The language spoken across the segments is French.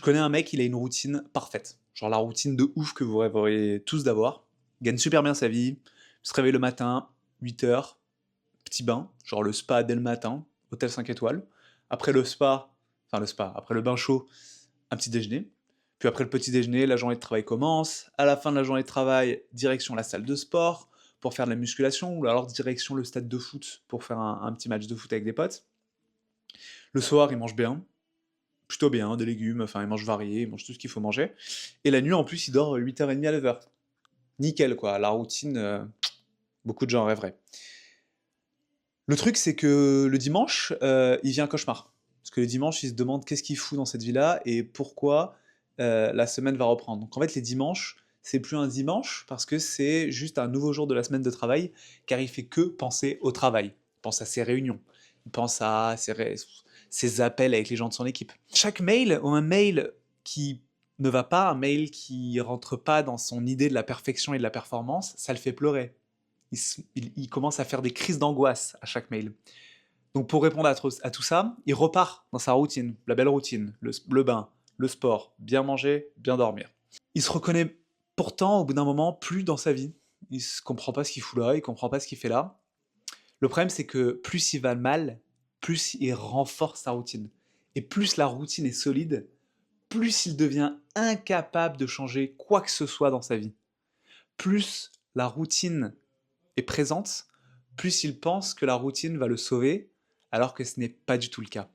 Je connais un mec, il a une routine parfaite. Genre la routine de ouf que vous rêveriez tous d'avoir. Il gagne super bien sa vie, il se réveille le matin, 8 heures, petit bain, genre le spa dès le matin, hôtel 5 étoiles. Après le spa, après le bain chaud, un petit déjeuner. Puis après le petit déjeuner, la journée de travail commence. À la fin de la journée de travail, direction la salle de sport pour faire de la musculation, ou alors direction le stade de foot pour faire un petit match de foot avec des potes. Le soir, il mange bien, plutôt bien, des légumes, enfin il mange varié, il mange tout ce qu'il faut manger. Et la nuit, en plus, il dort 8h30 à 9h. Nickel, quoi, la routine, beaucoup de gens en rêveraient. Le truc, c'est que le dimanche, il vient un cauchemar. Parce que le dimanche, il se demande qu'est-ce qu'il fout dans cette vie-là et pourquoi la semaine va reprendre. Donc en fait, les dimanches, c'est plus un dimanche parce que c'est juste un nouveau jour de la semaine de travail, car il fait que penser au travail. Il pense à ses réunions, il pense à ses appels avec les gens de son équipe. Chaque mail ou un mail qui ne va pas, un mail qui rentre pas dans son idée de la perfection et de la performance, ça le fait pleurer. Il commence à faire des crises d'angoisse à chaque mail. Donc pour répondre à tout ça, il repart dans sa routine, la belle routine, le bain, le sport, bien manger, bien dormir. Il se reconnaît pourtant au bout d'un moment plus dans sa vie. Il ne comprend pas ce qu'il fout là, il comprend pas ce qu'il fait là. Le problème c'est que plus il va mal, plus il renforce sa routine. Et plus la routine est solide, plus il devient incapable de changer quoi que ce soit dans sa vie. Plus la routine est présente, plus il pense que la routine va le sauver, alors que ce n'est pas du tout le cas.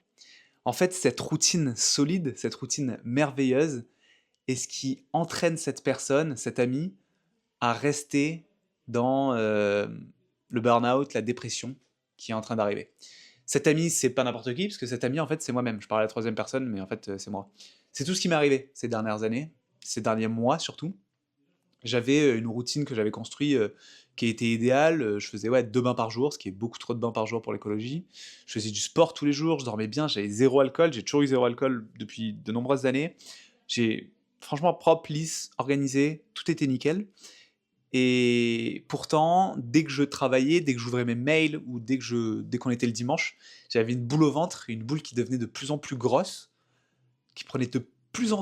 En fait, cette routine solide, cette routine merveilleuse, est ce qui entraîne cette personne, cet ami, à rester dans le burn-out, la dépression qui est en train d'arriver. Cet ami, c'est pas n'importe qui, parce que cet ami, en fait, c'est moi-même. Je parle à la troisième personne, mais en fait, c'est moi. C'est tout ce qui m'est arrivé ces dernières années, ces derniers mois surtout. J'avais une routine que j'avais construite qui était idéale. Je faisais 2 bains par jour, ce qui est beaucoup trop de bains par jour pour l'écologie. Je faisais du sport tous les jours, je dormais bien, j'avais zéro alcool, j'ai toujours eu zéro alcool depuis de nombreuses années. J'ai franchement propre, lisse, organisé, tout était nickel. Et pourtant, dès que je travaillais, dès que j'ouvrais mes mails ou dès qu'on était le dimanche, j'avais une boule au ventre, une boule qui devenait de plus en plus grosse, qui prenait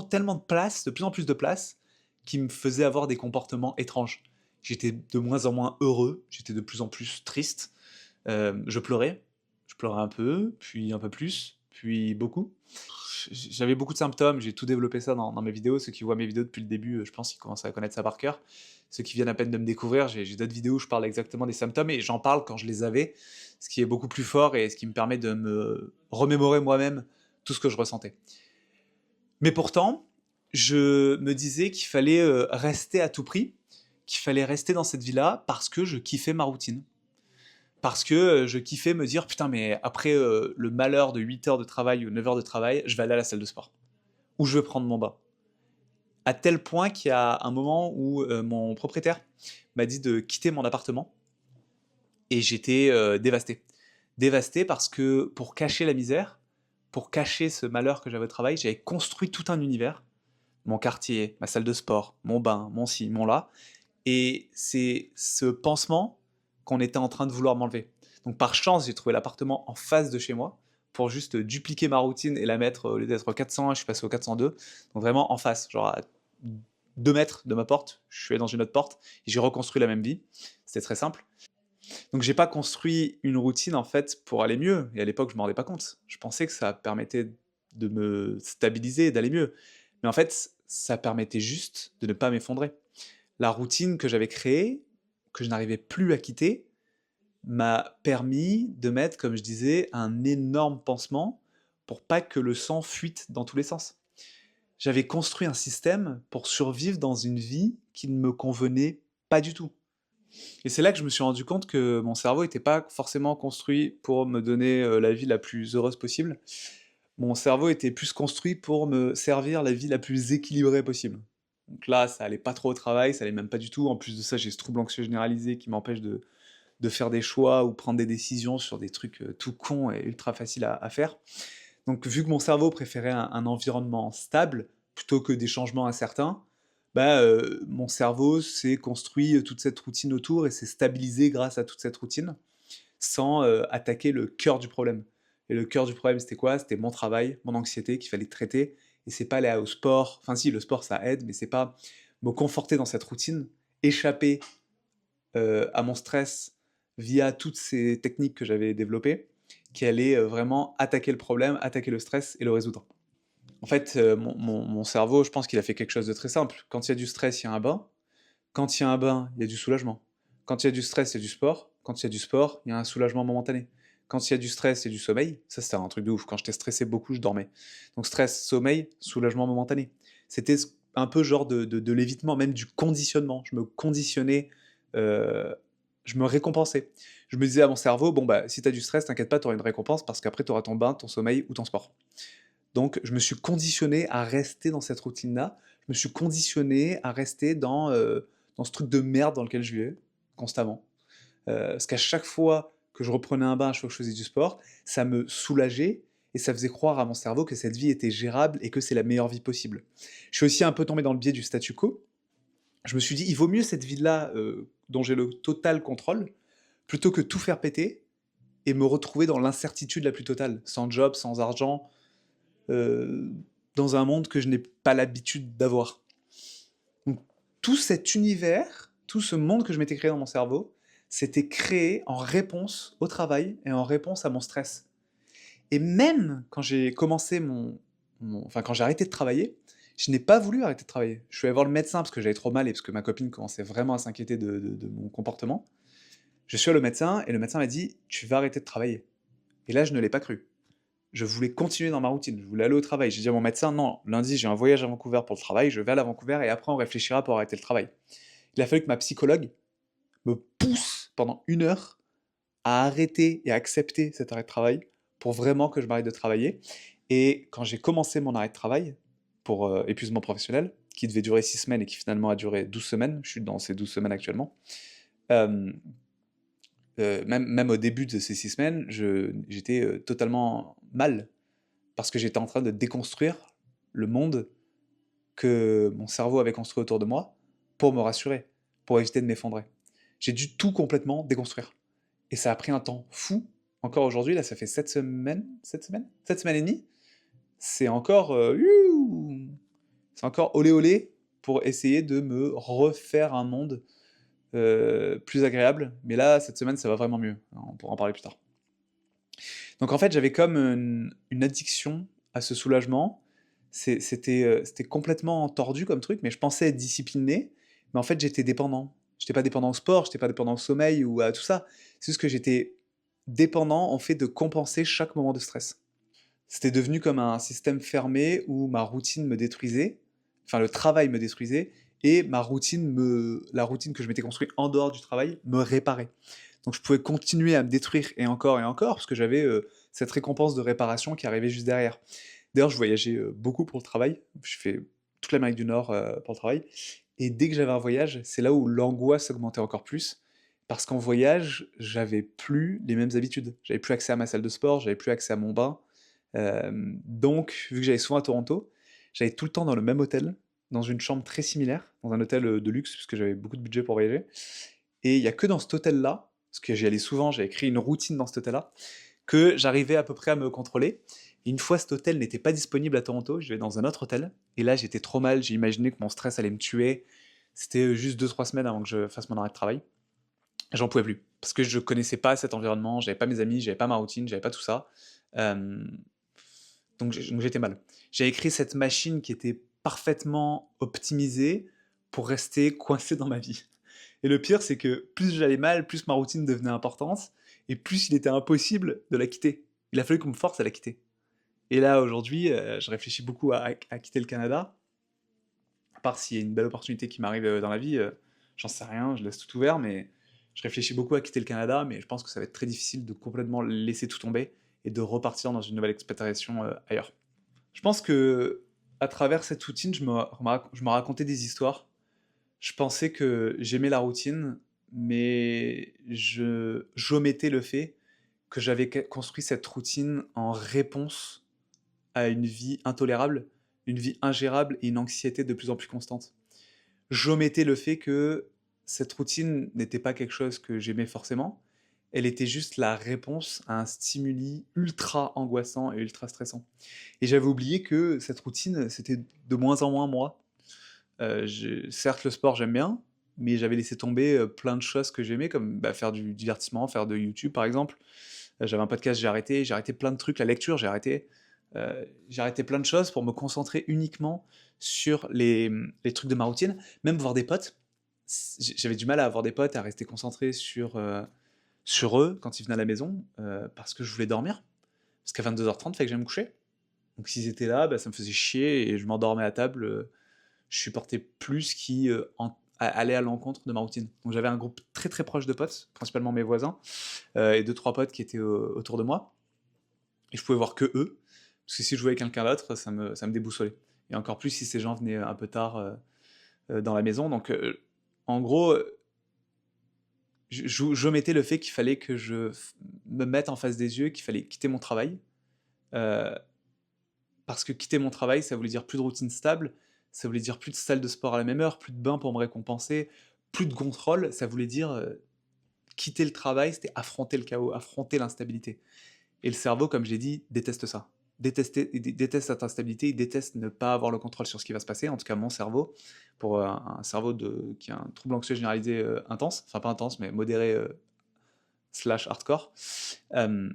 tellement de place, de plus en plus de place, qui me faisait avoir des comportements étranges. J'étais de moins en moins heureux, j'étais de plus en plus triste. Je pleurais un peu, puis un peu plus, puis beaucoup. J'avais beaucoup de symptômes, j'ai tout développé ça dans mes vidéos. Ceux qui voient mes vidéos depuis le début, je pense qu'ils commencent à connaître ça par cœur. Ceux qui viennent à peine de me découvrir, j'ai d'autres vidéos où je parle exactement des symptômes et j'en parle quand je les avais, ce qui est beaucoup plus fort et ce qui me permet de me remémorer moi-même tout ce que je ressentais. Mais pourtant, je me disais qu'il fallait rester à tout prix, qu'il fallait rester dans cette vie-là parce que je kiffais ma routine. Parce que je kiffais me dire, putain, mais après le malheur de 8 heures de travail ou 9 heures de travail, je vais aller à la salle de sport. Ou je vais prendre mon bain. À tel point qu'il y a un moment où mon propriétaire m'a dit de quitter mon appartement et j'étais dévasté. Dévasté parce que pour cacher la misère, pour cacher ce malheur que j'avais au travail, j'avais construit tout un univers, mon quartier, ma salle de sport, mon bain, mon ci, mon là. Et c'est ce pansement qu'on était en train de vouloir m'enlever. Donc par chance, j'ai trouvé l'appartement en face de chez moi pour juste dupliquer ma routine et la mettre, au lieu d'être au 401, je suis passé au 402. Donc vraiment en face, genre à 2 mètres de ma porte, je suis allé dans une autre porte et j'ai reconstruit la même vie. C'était très simple. Donc j'ai pas construit une routine en fait pour aller mieux. Et à l'époque, je m'en rendais pas compte. Je pensais que ça permettait de me stabiliser et d'aller mieux. Mais en fait, ça permettait juste de ne pas m'effondrer. La routine que j'avais créée, que je n'arrivais plus à quitter, m'a permis de mettre, comme je disais, un énorme pansement pour pas que le sang fuite dans tous les sens. J'avais construit un système pour survivre dans une vie qui ne me convenait pas du tout. Et c'est là que je me suis rendu compte que mon cerveau n'était pas forcément construit pour me donner la vie la plus heureuse possible. Mon cerveau était plus construit pour me servir la vie la plus équilibrée possible. Donc là, ça allait pas trop au travail, ça allait même pas du tout. En plus de ça, j'ai ce trouble anxieux généralisé qui m'empêche de faire des choix ou prendre des décisions sur des trucs tout cons et ultra faciles à faire. Donc vu que mon cerveau préférait un environnement stable plutôt que des changements incertains, mon cerveau s'est construit toute cette routine autour et s'est stabilisé grâce à toute cette routine sans attaquer le cœur du problème. Et le cœur du problème, c'était quoi? C'était mon travail, mon anxiété qu'il fallait traiter et c'est pas aller au sport. Enfin si, le sport ça aide, mais c'est pas me conforter dans cette routine, échapper à mon stress via toutes ces techniques que j'avais développées, qui allaient vraiment attaquer le problème, attaquer le stress et le résoudre. En fait, mon cerveau, je pense qu'il a fait quelque chose de très simple. Quand il y a du stress, il y a un bain. Quand il y a un bain, il y a du soulagement. Quand il y a du stress, il y a du sport. Quand il y a du sport, il y a un soulagement momentané. Quand il y a du stress, il y a du sommeil. Ça, c'était un truc de ouf. Quand j'étais stressé beaucoup, je dormais. Donc stress, sommeil, soulagement momentané. C'était un peu genre de l'évitement, même du conditionnement. Je me conditionnais, euh, je me récompensais. Je me disais à mon cerveau, bon bah si t'as du stress, t'inquiète pas, t'auras une récompense parce qu'après t'auras ton bain, ton sommeil ou ton sport. Donc, je me suis conditionné à rester dans cette routine-là. Je me suis conditionné à rester dans ce truc de merde dans lequel je vivais, constamment. Parce qu'à chaque fois que je reprenais un bain, à chaque fois que je faisais du sport, ça me soulageait et ça faisait croire à mon cerveau que cette vie était gérable et que c'est la meilleure vie possible. Je suis aussi un peu tombé dans le biais du statu quo. Je me suis dit, il vaut mieux cette vie-là dont j'ai le total contrôle, plutôt que tout faire péter et me retrouver dans l'incertitude la plus totale, sans job, sans argent, euh, dans un monde que je n'ai pas l'habitude d'avoir. Donc, tout cet univers, tout ce monde que je m'étais créé dans mon cerveau, s'était créé en réponse au travail et en réponse à mon stress. Et même quand j'ai commencé enfin quand j'ai arrêté de travailler, je n'ai pas voulu arrêter de travailler. Je suis allé voir le médecin parce que j'avais trop mal et parce que ma copine commençait vraiment à s'inquiéter de mon comportement. Je suis allé au médecin et le médecin m'a dit tu vas arrêter de travailler. Et là, je ne l'ai pas cru. Je voulais continuer dans ma routine, je voulais aller au travail. J'ai dit à mon médecin, non, lundi j'ai un voyage à Vancouver pour le travail, je vais aller à Vancouver et après on réfléchira pour arrêter le travail. Il a fallu que ma psychologue me pousse pendant 1 heure à arrêter et à accepter cet arrêt de travail pour vraiment que je m'arrête de travailler. Et quand j'ai commencé mon arrêt de travail pour épuisement professionnel, qui devait durer 6 semaines et qui finalement a duré 12 semaines, je suis dans ces 12 semaines actuellement, euh, même au début de ces 6 semaines, j'étais totalement mal parce que j'étais en train de déconstruire le monde que mon cerveau avait construit autour de moi pour me rassurer, pour éviter de m'effondrer. J'ai dû tout complètement déconstruire. Et ça a pris un temps fou. Encore aujourd'hui, là, ça fait 7 semaines et demie. C'est encore, c'est encore olé olé pour essayer de me refaire un monde plus agréable. Mais là, cette semaine, ça va vraiment mieux. On pourra en parler plus tard. Donc en fait, j'avais comme une addiction à ce soulagement. C'était complètement tordu comme truc, mais je pensais être discipliné, mais en fait j'étais dépendant. J'étais pas dépendant au sport, j'étais pas dépendant au sommeil ou à tout ça. C'est juste que j'étais dépendant en fait de compenser chaque moment de stress. C'était devenu comme un système fermé où ma routine me détruisait, enfin le travail me détruisait, et la routine que je m'étais construite en dehors du travail me réparait. Donc je pouvais continuer à me détruire et encore, parce que j'avais cette récompense de réparation qui arrivait juste derrière. D'ailleurs, je voyageais beaucoup pour le travail. Je fais toute l'Amérique du Nord pour le travail. Et dès que j'avais un voyage, c'est là où l'angoisse augmentait encore plus. Parce qu'en voyage, j'avais plus les mêmes habitudes. J'avais plus accès à ma salle de sport, j'avais plus accès à mon bain. Donc, vu que j'allais souvent à Toronto, j'allais tout le temps dans le même hôtel, dans une chambre très similaire, dans un hôtel de luxe, puisque j'avais beaucoup de budget pour voyager. Et il n'y a que dans cet hôtel-là, parce que j'y allais souvent, j'avais créé une routine dans cet hôtel-là, que j'arrivais à peu près à me contrôler. Et une fois cet hôtel n'était pas disponible à Toronto, je vais dans un autre hôtel. Et là, j'étais trop mal, j'ai imaginé que mon stress allait me tuer. C'était juste 2 3 semaines avant que je fasse mon arrêt de travail. J'en pouvais plus. Parce que je connaissais pas cet environnement, j'avais pas mes amis, j'avais pas ma routine, j'avais pas tout ça. Euh, donc j'étais mal. J'ai écrit cette machine qui était parfaitement optimisée pour rester coincé dans ma vie. Et le pire, c'est que plus j'allais mal, plus ma routine devenait importante, et plus il était impossible de la quitter. Il a fallu qu'on me force à la quitter. Et là, aujourd'hui, je réfléchis beaucoup à quitter le Canada, à part s'il y a une belle opportunité qui m'arrive dans la vie, j'en sais rien, je laisse tout ouvert, mais je réfléchis beaucoup à quitter le Canada, mais je pense que ça va être très difficile de complètement laisser tout tomber et de repartir dans une nouvelle exploitation ailleurs. Je pense que à travers cette routine, je me racontais des histoires. Je pensais que j'aimais la routine, mais j'omettais le fait que j'avais construit cette routine en réponse à une vie intolérable, une vie ingérable et une anxiété de plus en plus constante. J'omettais le fait que cette routine n'était pas quelque chose que j'aimais forcément, elle était juste la réponse à un stimuli ultra angoissant et ultra stressant. Et j'avais oublié que cette routine, c'était de moins en moins moi. Certes, le sport, j'aime bien, mais j'avais laissé tomber, plein de choses que j'aimais comme, bah, faire du divertissement, faire de YouTube, par exemple. J'avais un podcast, j'ai arrêté plein de trucs, la lecture, j'ai arrêté plein de choses pour me concentrer uniquement sur les trucs de ma routine. Même voir des potes, j'avais du mal à avoir des potes, à rester concentré sur eux quand ils venaient à la maison, parce que je voulais dormir. Parce qu'à 22h30, fallait que j'aille me coucher. Donc s'ils étaient là, bah, ça me faisait chier et je m'endormais à table, je supportais plus ce qui, allait à l'encontre de ma routine. Donc j'avais un groupe très, très proche de potes, principalement mes voisins, et deux trois potes qui étaient, autour de moi et je pouvais voir que eux, parce que si je jouais avec quelqu'un d'autre, ça me déboussolait et encore plus si ces gens venaient un peu tard, dans la maison. Donc, en gros, je mettais le fait qu'il fallait que me mette en face des yeux, qu'il fallait quitter mon travail, heu, parce que quitter mon travail, ça voulait dire plus de routine stable, ça voulait dire plus de salle de sport à la même heure, plus de bain pour me récompenser, plus de contrôle. Ça voulait dire, quitter le travail, c'était affronter le chaos, affronter l'instabilité. Et le cerveau, comme j'ai dit, déteste ça. Il déteste cette instabilité, il déteste ne pas avoir le contrôle sur ce qui va se passer, en tout cas mon cerveau, pour un cerveau qui a un trouble anxieux généralisé intense, enfin pas intense, mais modéré slash hardcore. Euh,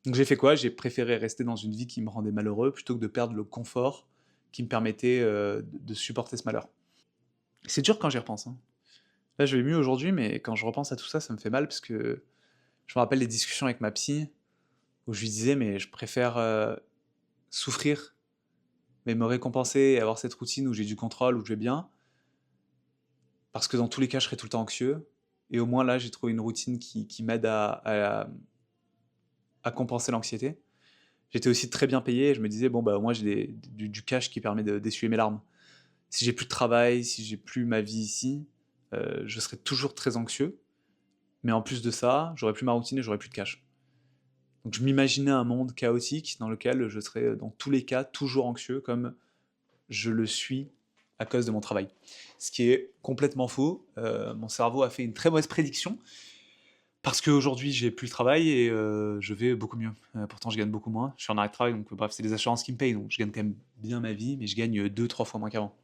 donc j'ai fait quoi? J'ai préféré rester dans une vie qui me rendait malheureux plutôt que de perdre le confort qui me permettait de supporter ce malheur. C'est dur quand j'y repense, hein. Là je vais mieux aujourd'hui, mais quand je repense à tout ça, ça me fait mal parce que je me rappelle les discussions avec ma psy où je lui disais mais je préfère souffrir mais me récompenser et avoir cette routine où j'ai du contrôle, où je vais bien, parce que dans tous les cas, je serai tout le temps anxieux. Et au moins là, j'ai trouvé une routine qui m'aide à compenser l'anxiété. J'étais aussi très bien payé et je me disais, bon, bah, au moins j'ai du cash qui permet d'essuyer mes larmes. Si j'ai plus de travail, si j'ai plus ma vie ici, je serai toujours très anxieux. Mais en plus de ça, j'aurai plus ma routine et j'aurai plus de cash. Donc je m'imaginais un monde chaotique dans lequel je serais dans tous les cas toujours anxieux, comme je le suis à cause de mon travail. Ce qui est complètement faux. Mon cerveau a fait une très mauvaise prédiction parce qu'aujourd'hui j'ai plus le travail et je vais beaucoup mieux. Pourtant je gagne beaucoup moins. Je suis en arrêt de travail, donc bref, c'est les assurances qui me payent, donc je gagne quand même bien ma vie, mais je gagne deux, trois fois moins qu'avant.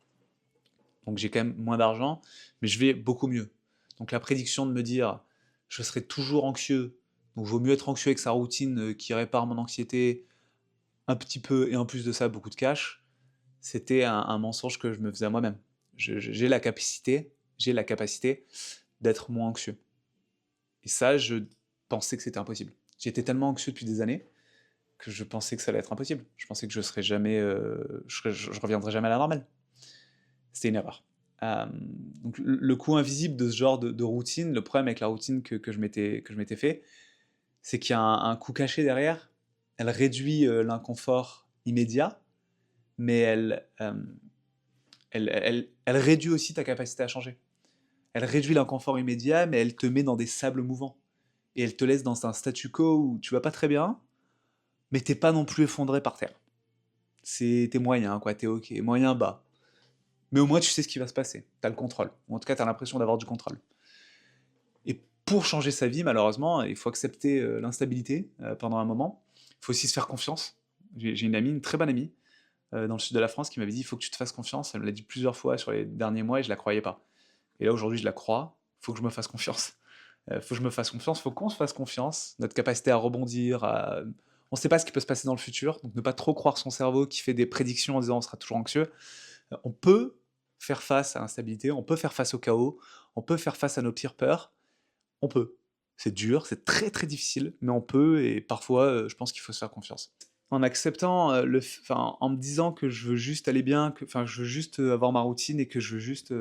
Donc j'ai quand même moins d'argent, mais je vais beaucoup mieux. Donc la prédiction de me dire je serai toujours anxieux, donc vaut mieux être anxieux avec sa routine qui répare mon anxiété un petit peu et en plus de ça beaucoup de cash, c'était un mensonge que je me faisais à moi-même. J'ai la capacité d'être moins anxieux. Et ça, je pensais que c'était impossible. J'étais tellement anxieux depuis des années que je pensais que ça allait être impossible. Je pensais que je serais jamais, je reviendrais jamais à la normale. C'était une erreur. Euh, donc le coût invisible de ce genre de routine, le problème avec la routine que je m'étais fait, c'est qu'il y a un coût caché derrière. Elle réduit l'inconfort immédiat, mais elle réduit aussi ta capacité à changer. Elle réduit l'inconfort immédiat, mais elle te met dans des sables mouvants. Et elle te laisse dans un statu quo où tu vas pas très bien, mais t'es pas non plus effondré par terre. T'es moyen, quoi, t'es ok, moyen bas. Mais au moins tu sais ce qui va se passer, t'as le contrôle. Ou en tout cas t'as l'impression d'avoir du contrôle. Et pour changer sa vie, malheureusement, il faut accepter l'instabilité pendant un moment. Il faut aussi se faire confiance. J'ai une amie, une très bonne amie, dans le sud de la France, qui m'avait dit il faut que tu te fasses confiance. Elle me l'a dit plusieurs fois sur les derniers mois et je la croyais pas. Et là aujourd'hui je la crois, il faut que je me fasse confiance. Faut que je me fasse confiance, faut qu'on se fasse confiance, notre capacité à rebondir, on ne sait pas ce qui peut se passer dans le futur, donc ne pas trop croire son cerveau qui fait des prédictions en disant on sera toujours anxieux. On peut faire face à l'instabilité, on peut faire face au chaos, on peut faire face à nos pires peurs, on peut. C'est dur, c'est très très difficile, mais on peut et parfois je pense qu'il faut se faire confiance. En acceptant, enfin, en me disant que je veux juste aller bien, enfin, je veux juste avoir ma routine et que je veux juste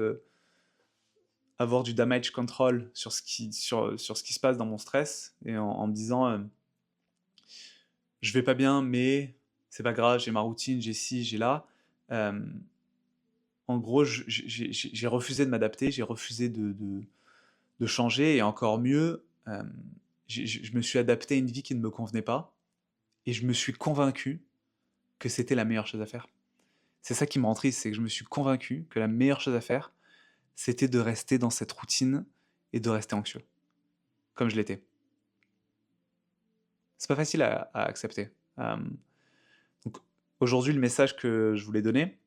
avoir du damage control sur ce qui se passe dans mon stress et en me disant je vais pas bien, mais c'est pas grave, j'ai ma routine, j'ai ci, j'ai là. Euh, En gros, j'ai refusé de m'adapter, j'ai refusé de changer et encore mieux, je me suis adapté à une vie qui ne me convenait pas et je me suis convaincu que c'était la meilleure chose à faire. C'est ça qui me rend triste, c'est que je me suis convaincu que la meilleure chose à faire, c'était de rester dans cette routine et de rester anxieux, comme je l'étais. C'est pas facile à accepter. Donc aujourd'hui, le message que je voulais donner,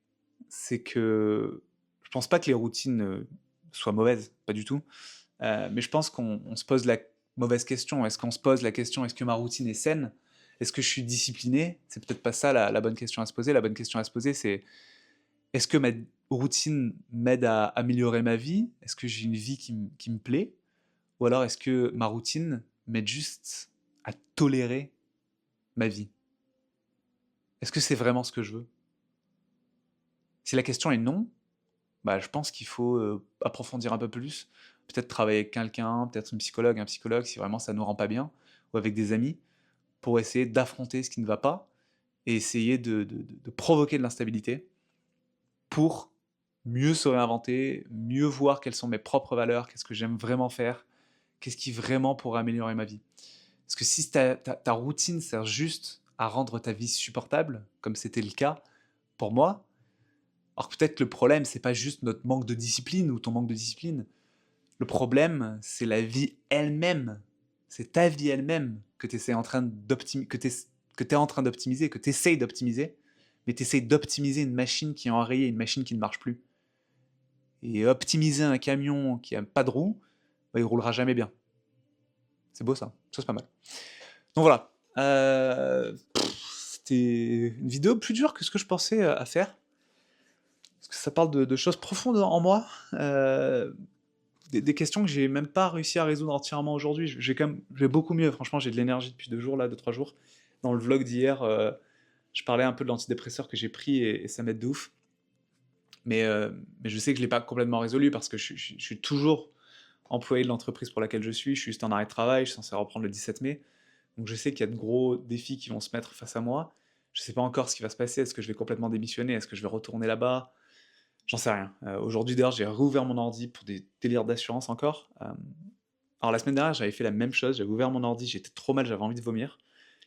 c'est que je pense pas que les routines, soient mauvaises, pas du tout. Mais je pense qu'on se pose la mauvaise question. Est-ce qu'on se pose la question: «Est-ce que ma routine est saine? Est-ce que je suis discipliné?» C'est peut-être pas ça la bonne question à se poser. La bonne question à se poser, c'est: «Est-ce que ma routine m'aide à améliorer ma vie? Est-ce que j'ai une vie qui me plaît? Ou alors est-ce que ma routine m'aide juste à tolérer ma vie? Est-ce que c'est vraiment ce que je veux?» Si la question est non, bah, je pense qu'il faut, approfondir un peu plus, peut-être travailler avec quelqu'un, peut-être une psychologue, un psychologue si vraiment ça ne nous rend pas bien, ou avec des amis, pour essayer d'affronter ce qui ne va pas et essayer de provoquer de l'instabilité pour mieux se réinventer, mieux voir quelles sont mes propres valeurs, qu'est-ce que j'aime vraiment faire, qu'est-ce qui vraiment pourrait améliorer ma vie. Parce que si ta routine sert juste à rendre ta vie supportable, comme c'était le cas pour moi, alors peut-être que le problème, c'est pas juste notre manque de discipline ou ton manque de discipline. Le problème, c'est la vie elle-même. C'est ta vie elle-même que tu en train que tu en train d'optimiser, que tu essayes d'optimiser, mais tu essayes d'optimiser une machine qui est enrayée, une machine qui ne marche plus. Et optimiser un camion qui a pas de roue, bah, il roulera jamais bien. C'est beau ça, ça c'est pas mal. Donc voilà, c'était une vidéo plus dure que ce que je pensais à faire, parce que ça parle de choses profondes en moi, des questions que j'ai même pas réussi à résoudre entièrement aujourd'hui. J'ai beaucoup mieux, franchement, j'ai de l'énergie depuis 2 jours, là, 2-3 jours. Dans le vlog d'hier, je parlais un peu de l'antidépresseur que j'ai pris et ça m'aide de ouf. Mais je sais que je l'ai pas complètement résolu parce que je suis toujours employé de l'entreprise pour laquelle je suis juste en arrêt de travail, je suis censé reprendre le 17 mai. Donc je sais qu'il y a de gros défis qui vont se mettre face à moi. Je sais pas encore ce qui va se passer, est-ce que je vais complètement démissionner? Est-ce que je vais retourner là-bas? J'en sais rien. Aujourd'hui d'ailleurs, j'ai rouvert mon ordi pour des délires d'assurance encore. Alors la semaine dernière, j'avais fait la même chose, j'avais ouvert mon ordi, j'étais trop mal, j'avais envie de vomir.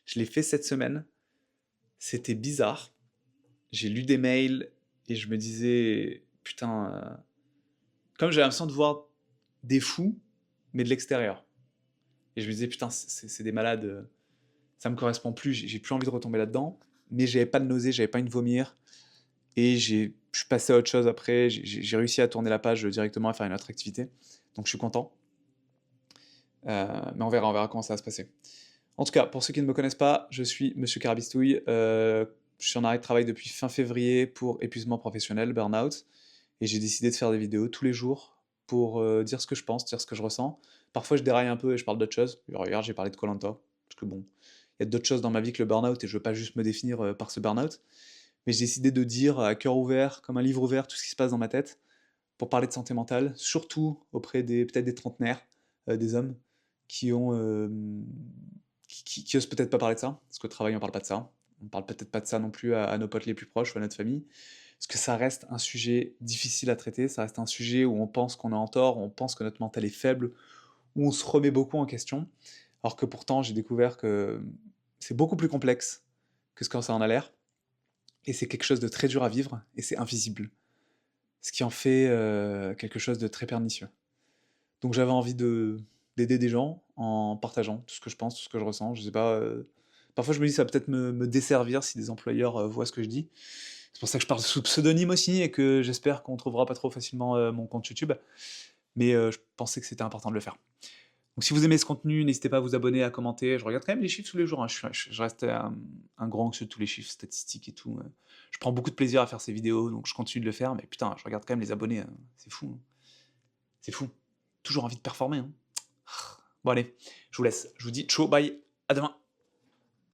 Je l'ai fait cette semaine, c'était bizarre. J'ai lu des mails et je me disais: «Putain», comme j'avais l'impression de voir des fous, mais de l'extérieur. Et je me disais: «Putain, c'est des malades, ça me correspond plus, j'ai plus envie de retomber là-dedans». Mais j'avais pas de nausée, j'avais pas envie de vomir et je suis passé à autre chose après, j'ai réussi à tourner la page directement, à faire une autre activité. Donc je suis content. Mais on verra comment ça va se passer. En tout cas, pour ceux qui ne me connaissent pas, je suis Monsieur Carabistouille. Je suis en arrêt de travail depuis fin février pour épuisement professionnel, burn-out, et j'ai décidé de faire des vidéos tous les jours pour dire ce que je pense, dire ce que je ressens. Parfois, je déraille un peu et je parle d'autres choses. Regarde, j'ai parlé de koh, parce que bon, il y a d'autres choses dans ma vie que le burn-out et je veux pas juste me définir par ce burn-out. Mais j'ai décidé de dire à cœur ouvert, comme un livre ouvert, tout ce qui se passe dans ma tête pour parler de santé mentale, surtout auprès peut-être des trentenaires, des hommes qui ont, qui osent peut-être pas parler de ça, parce qu'au travail on parle pas de ça. On parle peut-être pas de ça non plus à nos potes les plus proches ou à notre famille, parce que ça reste un sujet difficile à traiter, ça reste un sujet où on pense qu'on est en tort, où on pense que notre mental est faible, où on se remet beaucoup en question, alors que pourtant j'ai découvert que c'est beaucoup plus complexe que ce que ça en a l'air, et c'est quelque chose de très dur à vivre, et c'est invisible. Ce qui en fait quelque chose de très pernicieux. Donc j'avais envie d'aider des gens en partageant tout ce que je pense, tout ce que je ressens. Je sais pas, parfois je me dis ça va peut-être me desservir si des employeurs voient ce que je dis. C'est pour ça que je parle sous pseudonyme aussi et que j'espère qu'on trouvera pas trop facilement mon compte YouTube. Mais je pensais que c'était important de le faire. Donc si vous aimez ce contenu, n'hésitez pas à vous abonner, à commenter. Je regarde quand même les chiffres tous les jours, hein. Je reste un grand anxieux de tous les chiffres statistiques et tout. Je prends beaucoup de plaisir à faire ces vidéos, donc je continue de le faire. Mais putain, je regarde quand même les abonnés, c'est fou, hein. C'est fou. Toujours envie de performer, hein. Bon allez, je vous laisse. Je vous dis ciao, bye, à demain.